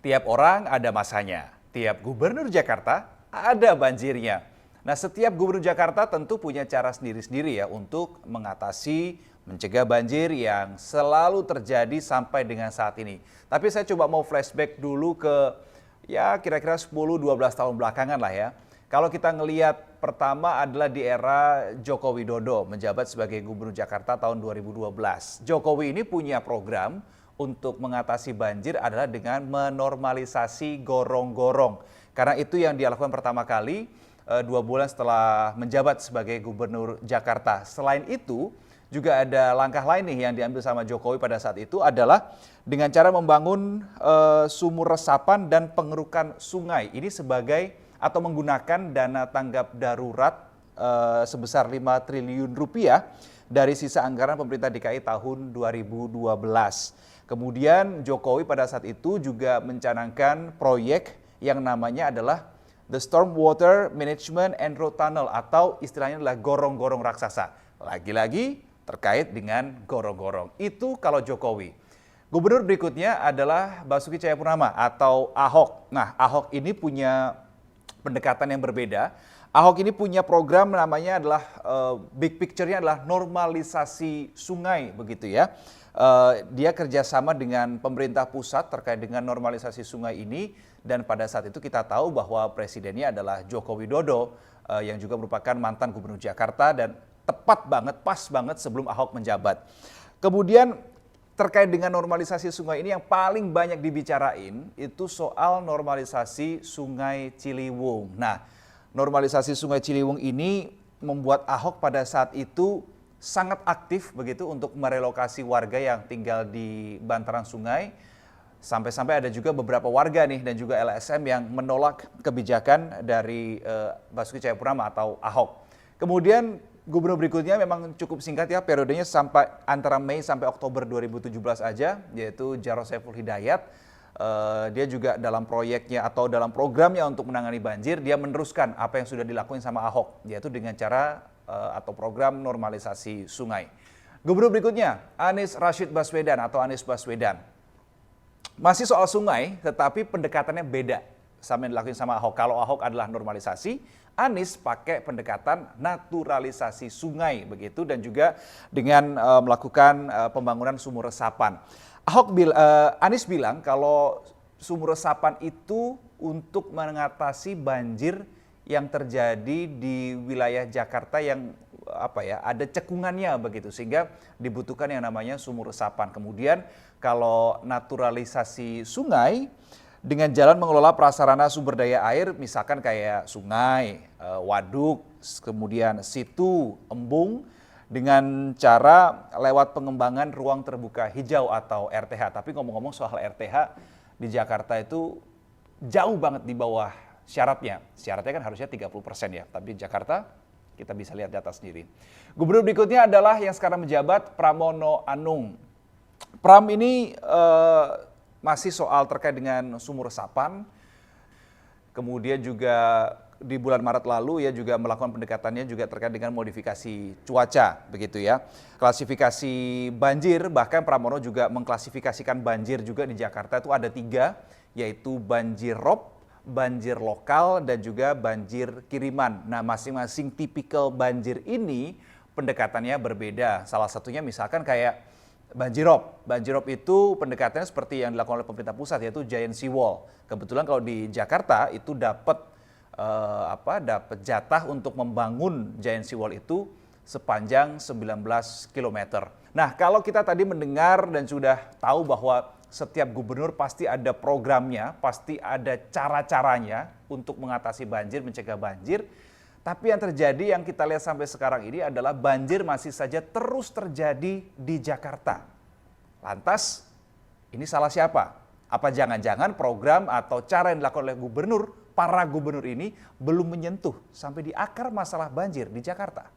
Tiap orang ada masanya, tiap gubernur Jakarta ada banjirnya. Nah, setiap gubernur Jakarta tentu punya cara sendiri-sendiri ya untuk mengatasi, mencegah banjir yang selalu terjadi sampai dengan saat ini. Tapi saya coba mau flashback dulu ke ya kira-kira 10-12 tahun belakangan lah ya. Kalau kita ngelihat pertama adalah di era Joko Widodo menjabat sebagai gubernur Jakarta tahun 2012. Jokowi ini punya program untuk mengatasi banjir adalah dengan menormalisasi gorong-gorong. Karena itu yang dilakukan pertama kali 2 bulan setelah menjabat sebagai gubernur Jakarta. Selain itu juga ada langkah lain nih yang diambil sama Jokowi pada saat itu adalah dengan cara membangun sumur resapan dan pengerukan sungai. Ini sebagai atau menggunakan dana tanggap darurat sebesar 5 triliun rupiah dari sisa anggaran pemerintah DKI tahun 2012. Kemudian Jokowi pada saat itu juga mencanangkan proyek yang namanya adalah The Stormwater Management and Road Tunnel atau istilahnya adalah gorong-gorong raksasa. Lagi-lagi terkait dengan gorong-gorong. Itu kalau Jokowi. Gubernur berikutnya adalah Basuki Cahayapurnama atau Ahok. Nah, Ahok ini punya pendekatan yang berbeda. Ahok ini punya program namanya adalah big picture-nya adalah normalisasi sungai begitu ya. Dia kerjasama dengan pemerintah pusat terkait dengan normalisasi sungai ini dan pada saat itu kita tahu bahwa presidennya adalah Joko Widodo yang juga merupakan mantan gubernur Jakarta dan tepat banget, pas banget sebelum Ahok menjabat. Kemudian terkait dengan normalisasi sungai ini yang paling banyak dibicarain itu soal normalisasi Sungai Ciliwung. Nah, normalisasi Sungai Ciliwung ini membuat Ahok pada saat itu sangat aktif begitu untuk merelokasi warga yang tinggal di bantaran sungai. Sampai-sampai ada juga beberapa warga nih dan juga LSM yang menolak kebijakan dari Basuki Cahayapurnama atau Ahok. Kemudian gubernur berikutnya memang cukup singkat ya, periodenya sampai antara Mei sampai Oktober 2017 aja, yaitu Jarod Saiful Hidayat. Dia juga dalam proyeknya atau dalam programnya untuk menangani banjir, dia meneruskan apa yang sudah dilakukan sama Ahok, yaitu dengan cara atau program normalisasi sungai. Gubernur berikutnya, Anies Rashid Baswedan atau Anies Baswedan. Masih soal sungai, tetapi pendekatannya beda sama yang dilakukan sama Ahok. Kalau Ahok adalah normalisasi, Anies pakai pendekatan naturalisasi sungai begitu dan juga dengan melakukan pembangunan sumur resapan. Anies bilang kalau sumur resapan itu untuk mengatasi banjir yang terjadi di wilayah Jakarta yang ada cekungannya begitu sehingga dibutuhkan yang namanya sumur resapan. Kemudian kalau naturalisasi sungai dengan jalan mengelola prasarana sumber daya air misalkan kayak sungai, waduk, kemudian situ, embung dengan cara lewat pengembangan ruang terbuka hijau atau RTH. Tapi ngomong-ngomong soal RTH di Jakarta itu jauh banget di bawah syaratnya. Syaratnya kan harusnya 30% ya, tapi di Jakarta kita bisa lihat data sendiri. Gubernur berikutnya adalah yang sekarang menjabat Pramono Anung. Pram ini masih soal terkait dengan sumur resapan. Kemudian juga di bulan Maret lalu ya juga melakukan pendekatannya juga terkait dengan modifikasi cuaca begitu ya. Klasifikasi banjir, bahkan Pramono juga mengklasifikasikan banjir juga di Jakarta itu ada 3, yaitu banjir rob, banjir lokal, dan juga banjir kiriman. Nah, masing-masing tipikal banjir ini pendekatannya berbeda. Salah satunya misalkan kayak banjirop. Banjirop itu pendekatannya seperti yang dilakukan oleh pemerintah pusat yaitu giant sea wall. Kebetulan kalau di Jakarta itu dapat jatah untuk membangun giant sea wall itu sepanjang 19 km. Nah, kalau kita tadi mendengar dan sudah tahu bahwa setiap gubernur pasti ada programnya, pasti ada cara-caranya untuk mengatasi banjir, mencegah banjir. Tapi yang terjadi yang kita lihat sampai sekarang ini adalah banjir masih saja terus terjadi di Jakarta. Lantas, ini salah siapa? Apa jangan-jangan program atau cara yang dilakukan oleh para gubernur ini belum menyentuh sampai di akar masalah banjir di Jakarta?